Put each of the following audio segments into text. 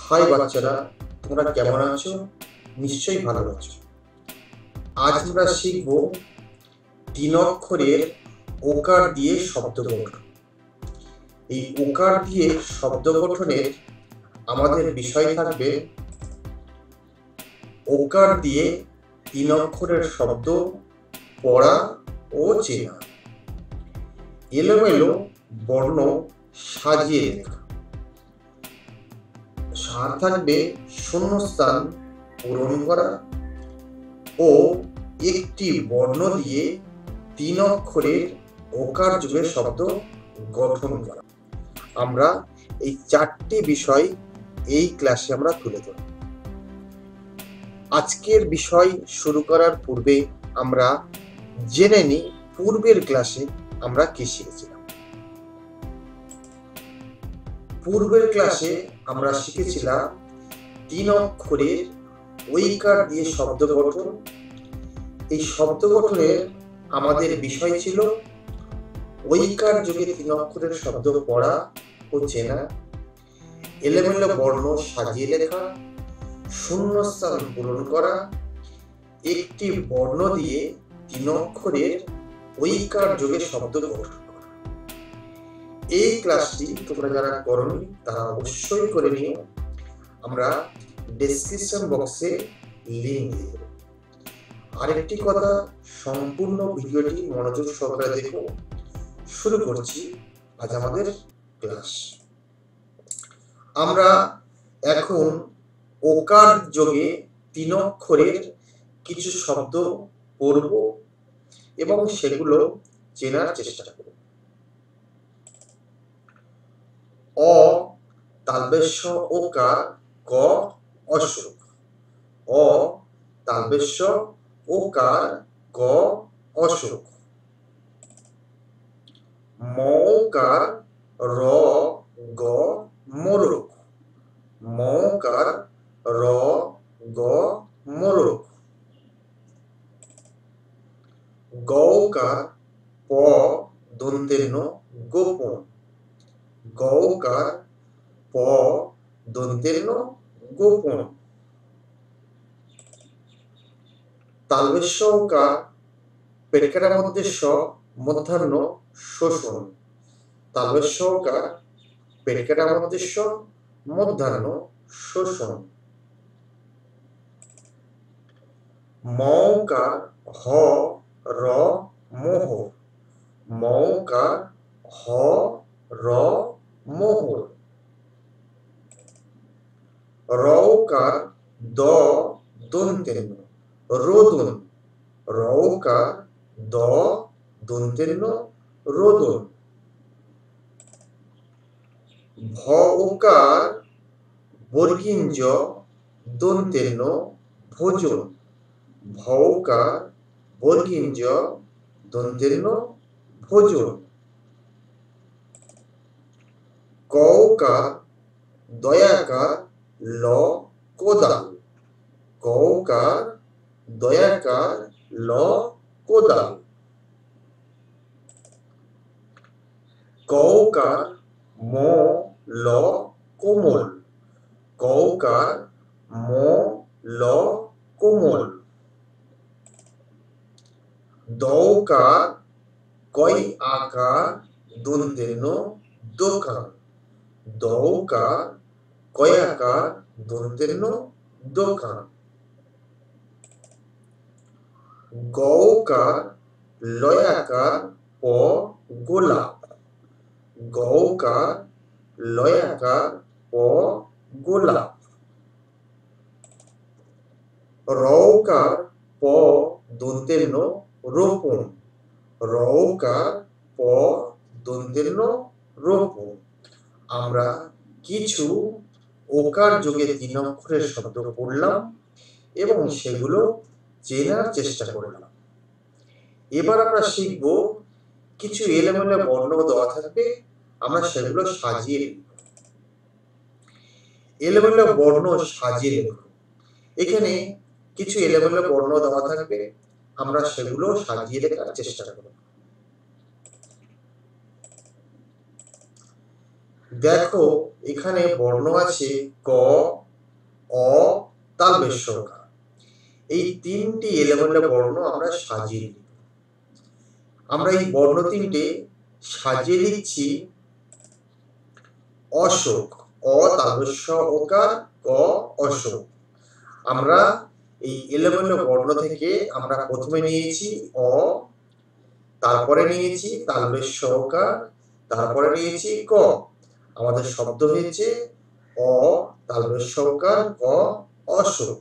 High বাচ্চারা, তোমরা কেমন আছো? নিশ্চয়ই ভালো আছো। আজ আমরা শিখব 3 অক্ষরের ওকার দিয়ে শব্দ গঠন। এই ওকার দিয়ে শব্দ গঠনের আমাদের বিষয় থাকবে ওকার দিয়ে 3 অক্ষরের শব্দ পড়া ও চেনা, এলোমেলো বর্ণ সাজিয়ে লেখা, সার থাকবে শূন্যস্থান পূরণ করা ও একটি বর্ণ দিয়ে 3 অক্ষরের ওকার যুগের শব্দ গঠন করা। আমরা এই 4টি বিষয় এই ক্লাসে আমরা তুলে ধরব। আজকের বিষয় শুরু করার পূর্বে আমরা জেনে নিই পূর্বের ক্লাসে আমরা কি শিখেছিলাম। পূর্বের ক্লাসে আমরা শিখেছিলাম 3 অক্ষরের ওইকার দিয়ে শব্দ গঠন। এই শব্দ গঠনের আমাদের বিষয় ছিল ওইকার যুগে 3 অক্ষরের শব্দ পড়া ও চেনা, এলোমেলো বর্ণ সাজিয়ে লেখা, শূন্যস্থান পূরণ করা, একটি বর্ণ দিয়ে 3 অক্ষরের ওইকার যুগে শব্দ গঠন করা। এই ক্লাসটি তোমরা যারা করোনি তারা অবশ্যই করে নিও। আমরা ডেসক্রিপশন বক্সে লিংক দিয়ে দেব। আরেকটি কথা, সম্পূর্ণ ভিডিওটি মনোযোগ সহকারে দেখো। শুরু করছি আজ আমাদের ক্লাস। আমরা এখন ওকার যোগে 3 অক্ষরের কিছু শব্দ পড়ব এবং সেগুলো চেনার চেষ্টা করব। অ তালবেশ্য ওকার ক অশোক। অ তালবেশ্য ওকার ক অশোক। মৌকার র গ মোরক। মৌকার র গ মোরক। গৌকার প দন্তের ন গোপন। গৌকার প দন্তের ন গোপন। তালবেশ্য ওকার পেটকাটার মধ্যে স মধ্যাহ্ন শোষণ। তালবেশ্য ওকার পেটকাটার মধ্যে স মধ্যাহ্ন শোষণ। মৌকার হ র মোহর। মৌকার হ র মোহর। রৌকার দ দন্তের ন রোদন। রৌকার দ দন্তের ন রোদন। ভ ওকার বর্গীঞ্জ দন্তের ন ভোজন। ভৌকার বর্গীঞ্জ দন্তের ন ভোজন। কৌকার দয়াকার ল কোদাল। কৌকার দয়াকার ল কোদাল। কৌকার ম ল কোমল। কৌকার ম ল কোমল। দৌকার কই আকার দন্তের ন দোকান। দৌকার কয় আকার দন্তের ন দোকান। গৌকার লয়াকার প গোলাপ। গৌকার লয়াকার প গোলাপ। রৌকার প দন্তের ন রোপণ। রৌকার প দন্তের ন রোপণ। আমরা কিছু ওকার যোগে 3 অক্ষরের শব্দ পড়লাম এবং সেগুলো চেনার চেষ্টা করলাম। এবার আমরা শিখব কিছু এলোমেলো বর্ণ দেওয়া থাকবে, আমরা সেগুলো সাজিয়ে লিখব। এলোমেলো বর্ণ সাজিয়ে লিখব। এখানে কিছু এলোমেলো বর্ণ দেওয়া থাকবে, আমরা সেগুলো সাজিয়ে লেখার চেষ্টা করব। দেখো এখানে বর্ণ আছে ক, অ, তালবেশ কা। এই তিনটি এলোমেলো বর্ণ আমরা সাজিয়ে লিখব। আমরা এই বর্ণ তিনটে সাজিয়ে লিখছি অশোক, অ তালবেশ ওকার, ক অশোক। আমরা এই এলোমেলো বর্ণ থেকে আমরা প্রথমে নিয়েছি অ, তারপরে নিয়েছি তালবেশ ওকার, তারপরে নিয়েছি ক। আমাদের শব্দ হয়েছে অ তালবেশ ওকার, ক অশোক।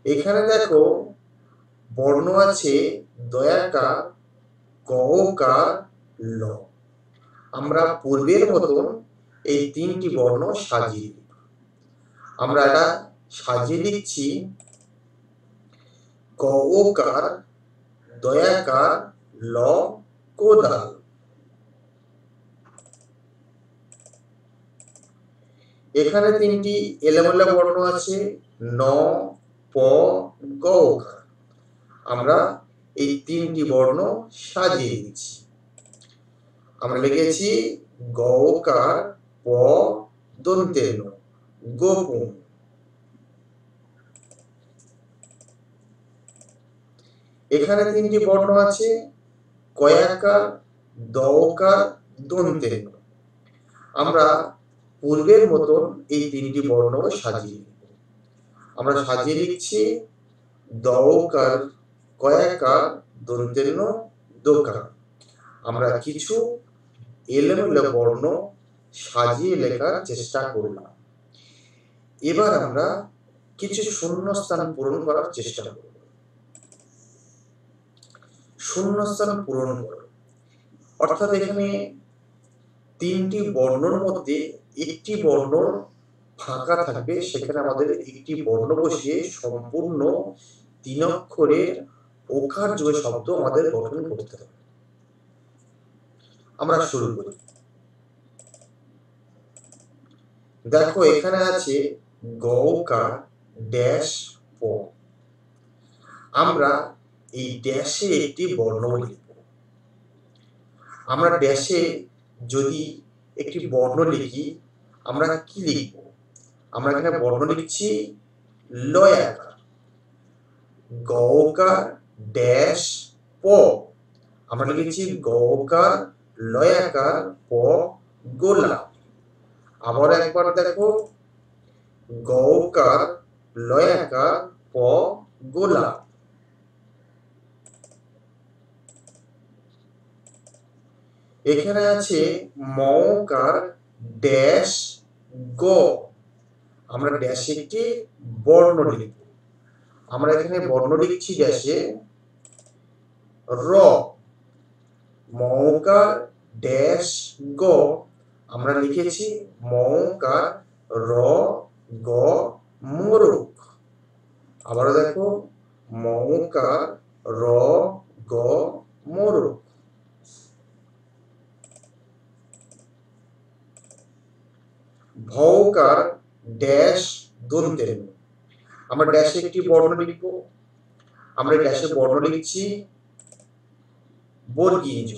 এখানে দেখো বর্ণ আছে দয়াকার, গকার, ল। আমরা পূর্বের মতন এই তিনটি বর্ণ সাজিয়ে লিখব। আমরা এটা সাজিয়ে লিখছি গকার, দয়াকার, ল, কোদাল। এখানে তিনটি এলোমেলো বর্ণ আছে ন, প, গকার। আমরা এই তিনটি বর্ণ সাজিয়ে দিচ্ছি। আমরা লিখেছি গকার, প দন্তের ন, গোপন। এখানে তিনটি বর্ণ আছে কয়াকার, দকার, দন্তের ন। আমরা পূর্বের মতন এই তিনটি বর্ণ সাজিয়ে লিখব। আমরা সাজিয়ে লিখছি দকার, কয়াকার, দন্তের ন, দোকার। আমরা কিছু এলোমেলো বর্ণ সাজিয়ে লেখার চেষ্টা করলাম। এবার আমরা কিছু শূন্যস্থান পূরণ করার চেষ্টা করব। শূন্যস্থান পূরণ করো, অর্থাৎ এখানে তিনটি বর্ণর মধ্যে একটি বর্ণ ফাঁকা থাকবে, সেখানে আমাদের একটি বর্ণ বসিয়ে সম্পূর্ণ 3 অক্ষরের ওকার যোগে শব্দ আমাদের গঠন করতে হবে। আমরা শুরু করি। দেখো এখানে আছে গকার ড্যাশ প। আমরা এই ড্যাশে একটি বর্ণ লিখব। আমরা ড্যাশে যদি একটি বর্ণ লিখি, আমরা কি লিখব? আমরা এখানে বর্ণ লিখছি লয়াকার, গকার ড্যাশ প। আমরা লিখেছি গকার, লয়াকার, প গোলাপ। আবার একবার দেখো গকার, লয়াকার, প গোলাপ। এখানে আছে মকার ড্যাশ গ। আমরা ড্যাশে একটি বর্ণ লিখব। আমরা এখানে বর্ণ লিখছি ড্যাশে র। মকার ড্যাশ গ। আমরা লিখেছি মকার র, গ মোরক। আবার দেখো মকার র, গ মোরক। ভকার ড্যাশ দন্তের ন। আমরা ড্যাশে একটি বর্ণ লিখব। আমরা ড্যাশে বর্ণ লিখছি বর্গীয় জ।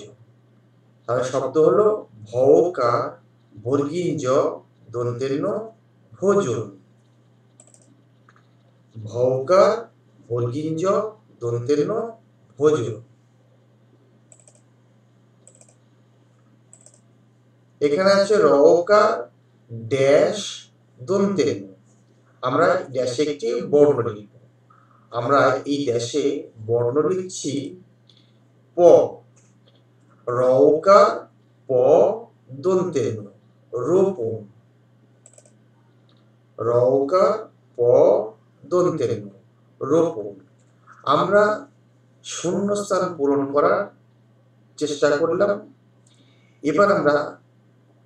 তাহলে শব্দ হলো ভকার বর্গীয় জ দন্তের ন ভোজন। ভকার বর্গীয় জ দন্তের ন ভোজন। এখানে আছে রকার ড্যাশ দন্তের ন। আমরা ড্যাশে একটি বর্ণ লিখব। আমরা এই ড্যাশে বর্ণ লিখছি প। রকার প দন্তের ন রোপণ। রকার প দন্তের ন রোপণ। আমরা শূন্যস্থান পূরণ করার চেষ্টা করলাম। এবার আমরা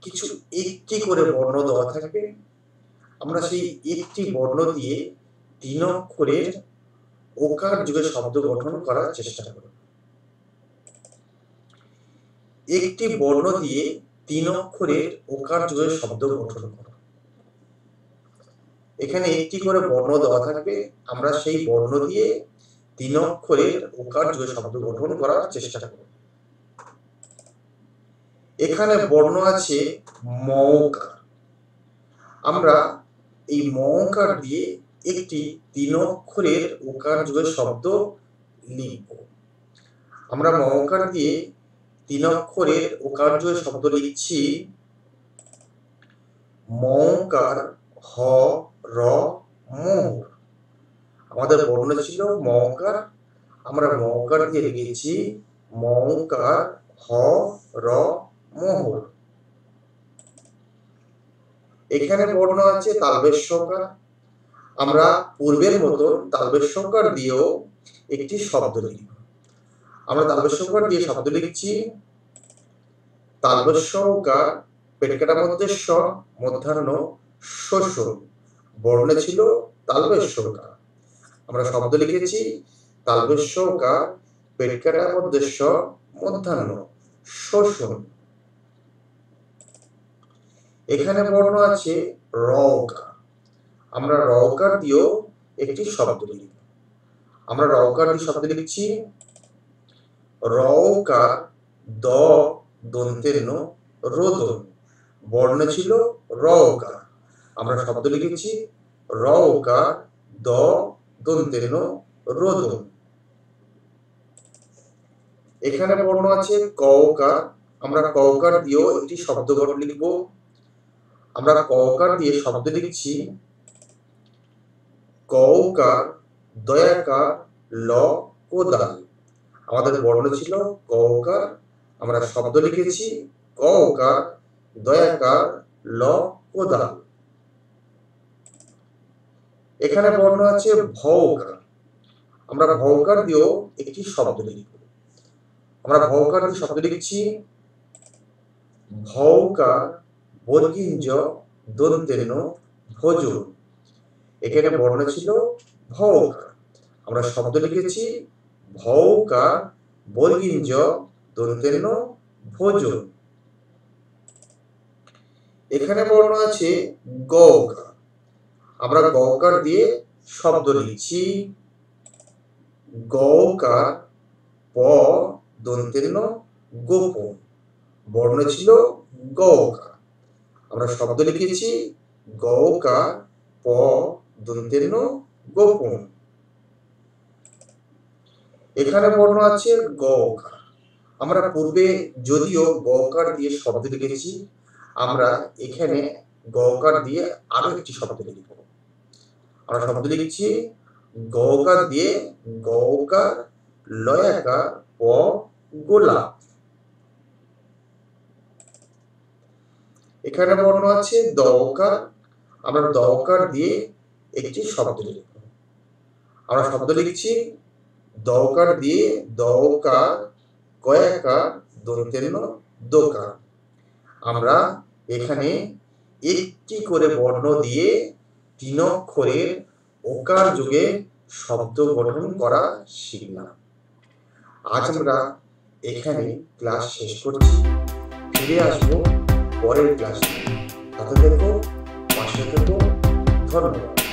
কিছু একটি করে বর্ণ দেওয়া থাকবে, আমরা সেই একটি বর্ণ দিয়ে 3 অক্ষরের ওকার যুগে শব্দ গঠন করার চেষ্টা করব। একটি বর্ণ দিয়ে 3 অক্ষরের ওকার যুগে শব্দ গঠন করো। এখানে একটি করে বর্ণ দেওয়া থাকবে, আমরা সেই বর্ণ দিয়ে 3 অক্ষরের ওকার যুগে শব্দ গঠন করার চেষ্টা করব। এখানে বর্ণ আছে মকার। আমরা এই মকার দিয়ে একটি 3 অক্ষরের ওকার যুগের শব্দ লিখব। আমরা মকার দিয়ে 3 অক্ষরের ওকার যুগের শব্দ লিখছি। মকার হ র মোহর। আমাদের বর্ণ ছিল মকার, আমরা মকার দিয়ে লিখেছি মকার হ র মোহর। এখানে বর্ণ আছে তালবেশ্বকার। আমরা পূর্বের মতন তালবেশ্বকার দিয়েও একটি শব্দ লিখব। আমরা তালবেশ্বকার দিয়ে শব্দ লিখছি তালবেশ্বকার পেটকাটার মধ্যে স মধ্যাহ্ন শোষণ। বর্ণ ছিল তালবেশ্বকার। আমরা শব্দ লিখেছি তালবেশ্বকার পেটকাটার মধ্যে স মধ্যাহ্ন শোষণ। এখানে বর্ণ আছে রকার। আমরা রকার দিয়েও একটি শব্দ লিখব। আমরা রকার দিয়ে শব্দ লিখছি রকার দ দন্তের ন রোদন। বর্ণ ছিল রকার। আমরা শব্দ লিখেছি রকার দ দন্তের ন রোদন। এখানে বর্ণ আছে ককার। আমরা ককার দিয়েও একটি শব্দ গঠন লিখব। আমরা ককার দিয়ে শব্দ লিখছি ককার দয়াকার ল কোদাল। আমাদের বর্ণ ছিল ককার, আমরা শব্দ লিখেছি ককার দয়াকার ল কোদাল। এখানে বর্ণ আছে ভকার। আমরা ভকার দিয়েও একটি শব্দ লিখব। আমরা ভকার দিয়ে শব্দ লিখছি ভকার বর্গিঞ্জ দন্তের ন ভোজন। এখানে বর্ণ ছিল ভকার, আমরা শব্দ লিখেছি ভকার বর্গিঞ্জ দন্তের ন ভোজন। এখানে বর্ণ আছে গকার। আমরা গকার দিয়ে শব্দ লিখছি গকার প দন্তের ন গোপন। বর্ণ ছিল গকার, আমরা শব্দ লিখেছি গকার প দন্তের ন গোপন। এখানে বর্ণ আছে গকার। আমরা পূর্বে যদিও গকার দিয়ে শব্দ লিখেছি, আমরা এখানে গকার দিয়ে আরো একটি শব্দ লিখব। আমরা শব্দ লিখছি গকার দিয়ে গকার লয়াকার প গোলাপ। এখানে বর্ণ আছে দকার। আমরা দকার দিয়ে একটি শব্দ লিখব। আমরা শব্দ লিখছি দকার দিয়ে দকার কয়াকার দন্তের ন দোকান। আমরা এখানে একটি করে বর্ণ দিয়ে 3 অক্ষরের ওকার যুগে শব্দ গঠন করা শিখলাম। আজ আমরা এখানে ক্লাস শেষ করছি। ফিরে আসবো পরের ক্লাসে। তাতে দেখো, পাশে থেকো। ধন্যবাদ।